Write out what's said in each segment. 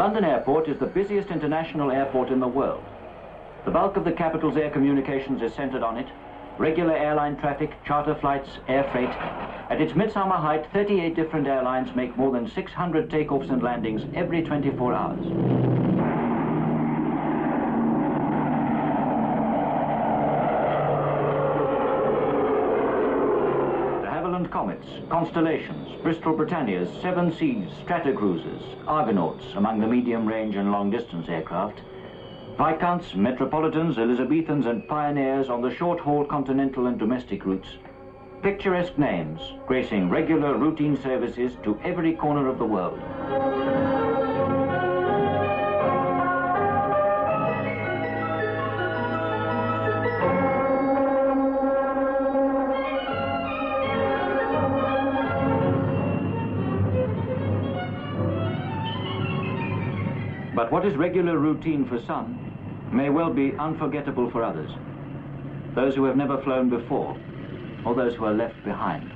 London Airport is the busiest international airport in the world. The bulk of the capital's air communications is centered on it. Regular airline traffic, charter flights, air freight. At its midsummer height, 38 different airlines make more than 600 takeoffs and landings every 24 hours. Comets, Constellations, Bristol Britannias, Seven Seas, Stratocruisers, Argonauts among the medium-range and long-distance aircraft, Viscounts, Metropolitans, Elizabethans and Pioneers on the short-haul continental and domestic routes, picturesque names gracing regular routine services to every corner of the world. But what is regular routine for some may well be unforgettable for others. Those who have never flown before, or those who are left behind.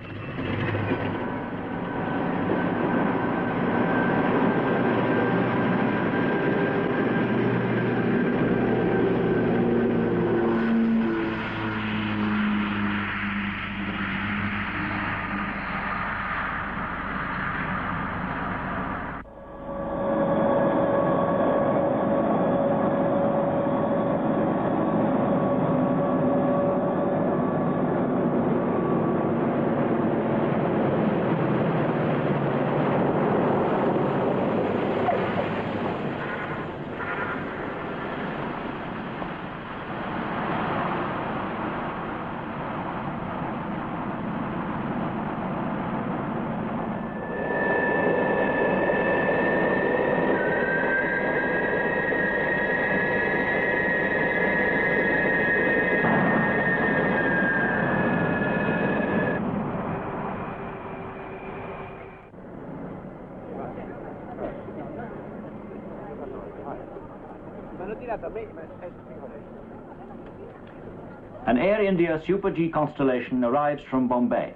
An Air India Super G Constellation arrives from Bombay.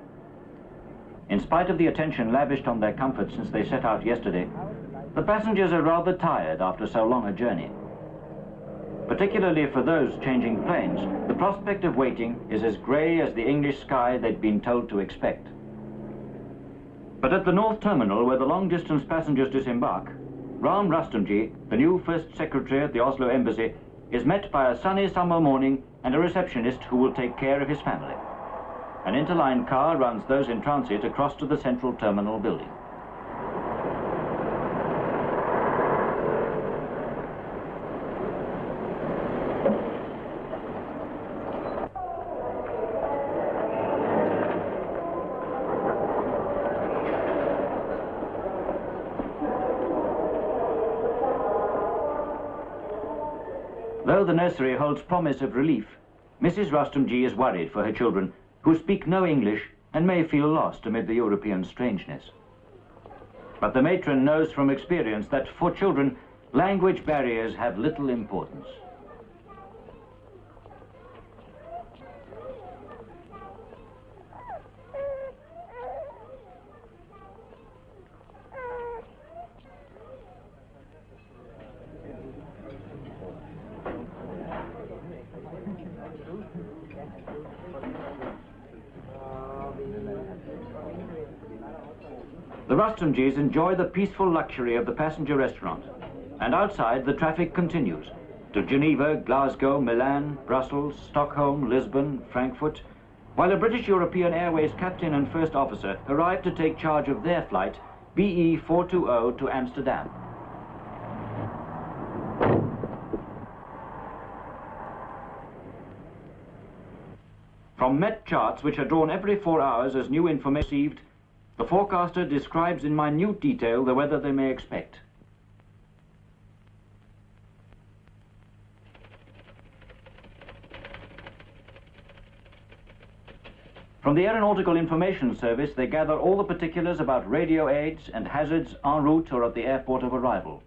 In spite of the attention lavished on their comfort since they set out yesterday, the passengers are rather tired after so long a journey. Particularly for those changing planes, the prospect of waiting is as grey as the English sky they'd been told to expect. But at the North Terminal, where the long-distance passengers disembark, Ram Rustomjee, the new First Secretary at the Oslo Embassy, is met by a sunny summer morning and a receptionist who will take care of his family. An interline car runs those in transit across to the central terminal building. Though the nursery holds promise of relief, Mrs. Rustomjee is worried for her children, who speak no English and may feel lost amid the European strangeness. But the matron knows from experience that for children, language barriers have little importance. The Rustomjees enjoy the peaceful luxury of the passenger restaurant, and outside the traffic continues to Geneva, Glasgow, Milan, Brussels, Stockholm, Lisbon, Frankfurt, while a British European Airways captain and first officer arrive to take charge of their flight, BE 420 to Amsterdam. From Met charts, which are drawn every 4 hours as new information received, the forecaster describes in minute detail the weather they may expect. From the Aeronautical Information Service, they gather all the particulars about radio aids and hazards en route or at the airport of arrival.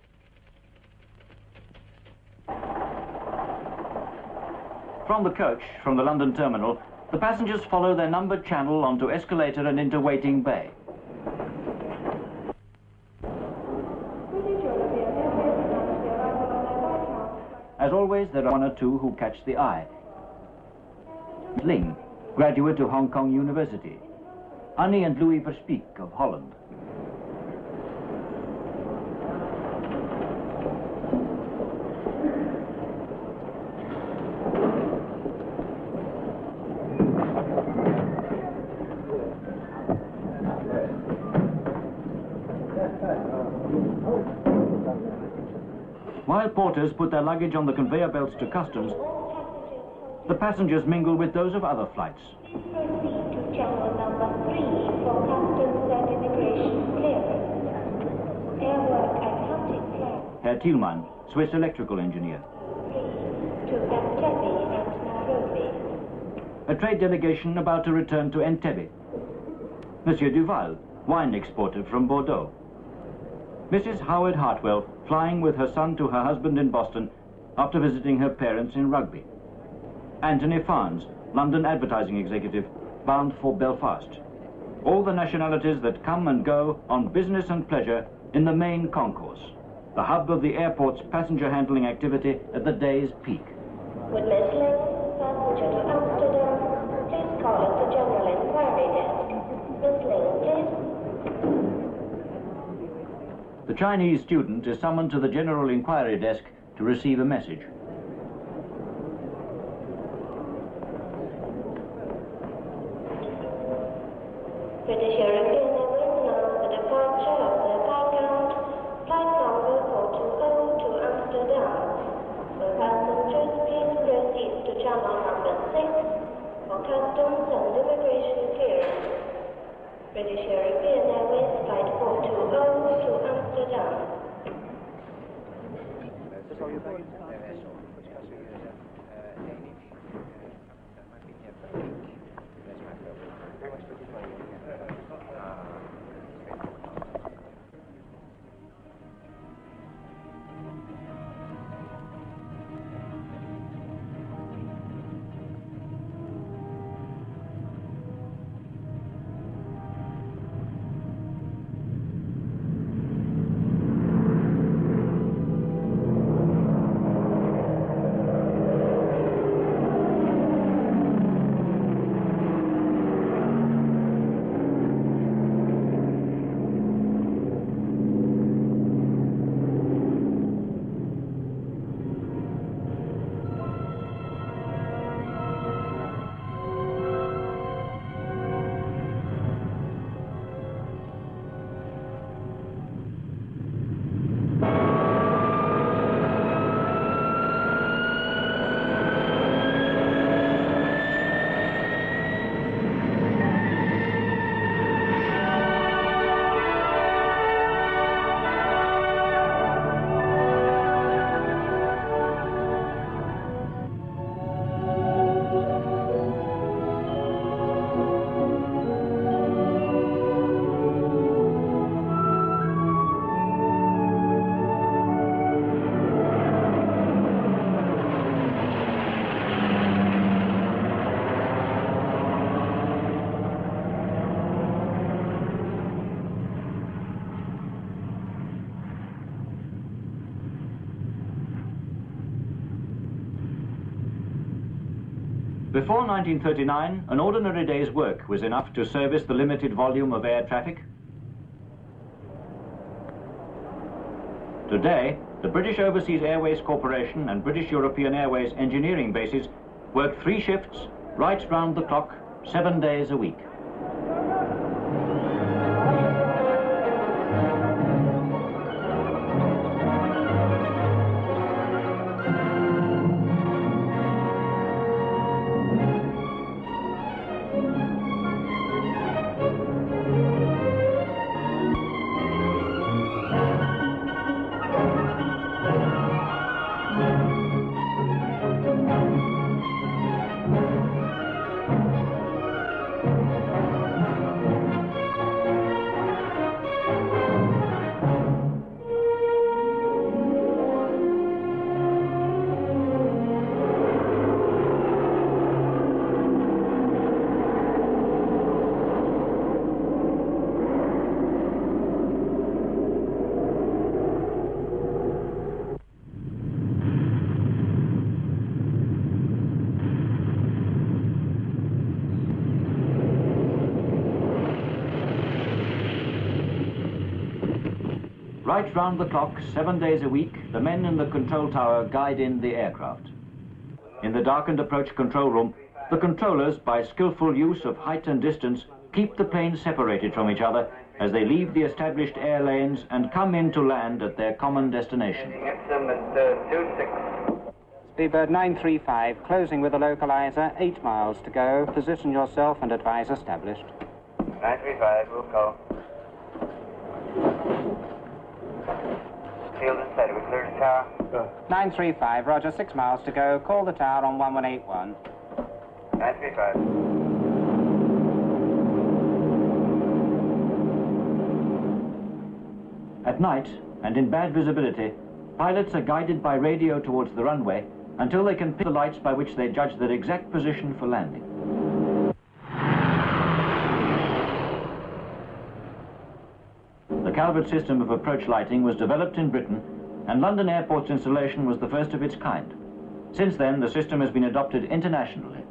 From the coach, from the London terminal, the passengers follow their numbered channel onto escalator and into waiting bay. always there are one or two who catch the eye. Ling, graduate of Hong Kong University. Annie and Louis Verspiek of Holland. While porters put their luggage on the conveyor belts to customs, the passengers mingle with those of other flights. Proceed to channel number 3 for customs and immigration clearance. Airwork at hunting flag. Herr Thielmann, Swiss electrical engineer. 3 to Entebbe and Nairobi. A trade delegation about to return to Entebbe. Monsieur Duval, wine exporter from Bordeaux. Mrs. Howard Hartwell, flying with her son to her husband in Boston after visiting her parents in Rugby. Anthony Farnes, London advertising executive, bound for Belfast. All the nationalities that come and go on business and pleasure in the main concourse, the hub of the airport's passenger handling activity at the day's peak. With Miss Ling, passenger to Amsterdam, please call at the General Inquiry Desk. Miss Ling, please. The Chinese student is summoned to the General Inquiry Desk to receive a message. British European Airways announce the departure of the Viscount, flight number 420 to Amsterdam. For passengers, please proceed to channel number 6 for customs and immigration clearance. British European Airways flight 420 to Amsterdam. Before 1939, an ordinary day's work was enough to service the limited volume of air traffic. Today, the British Overseas Airways Corporation and British European Airways engineering bases work 3 shifts, right round the clock, 7 days a week. Right round the clock, 7 days a week, the men in the control tower guide in the aircraft. In the darkened approach control room, the controllers, by skillful use of height and distance, keep the planes separated from each other as they leave the established air lanes and come in to land at their common destination. Speedbird 935, closing with the localizer, 8 miles to go. Position yourself and advise established. 935, we'll go. Field inside, we cleared the tower. 935, roger, 6 miles to go. Call the tower on 1181. 935. At night, and in bad visibility, pilots are guided by radio towards the runway until they can pick the lights by which they judge their exact position for landing. The Calvert system of approach lighting was developed in Britain, and London Airport's installation was the first of its kind. Since then, the system has been adopted internationally.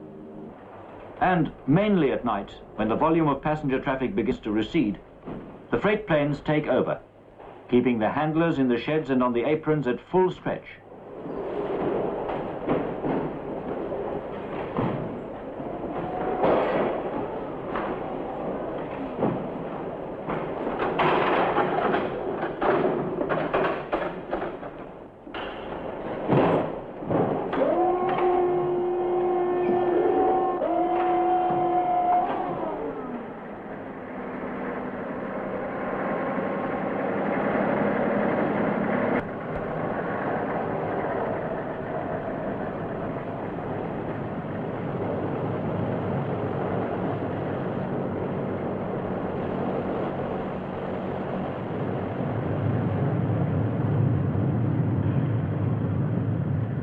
And mainly at night, when the volume of passenger traffic begins to recede, the freight planes take over, keeping the handlers in the sheds and on the aprons at full stretch.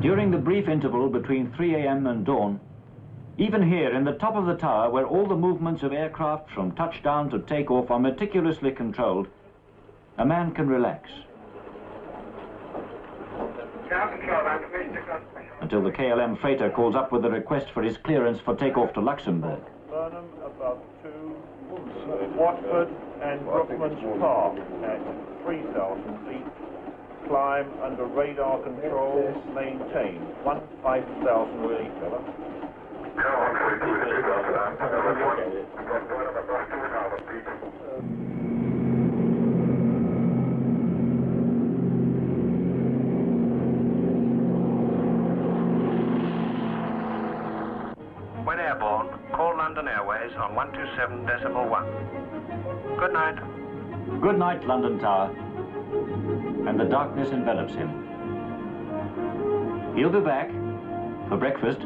During the brief interval between 3 a.m. and dawn, even here in the top of the tower, where all the movements of aircraft from touchdown to takeoff are meticulously controlled, a man can relax. Until the KLM freighter calls up with a request for his clearance for takeoff to Luxembourg. Burnham above 2, Watford and Brookman's Park at 3,000 feet. Climb under radar control, maintain 15,000 really, fella. When airborne, call London Airways on 127.1. Good night. Good night, London Tower. And the darkness envelops him. He'll be back for breakfast.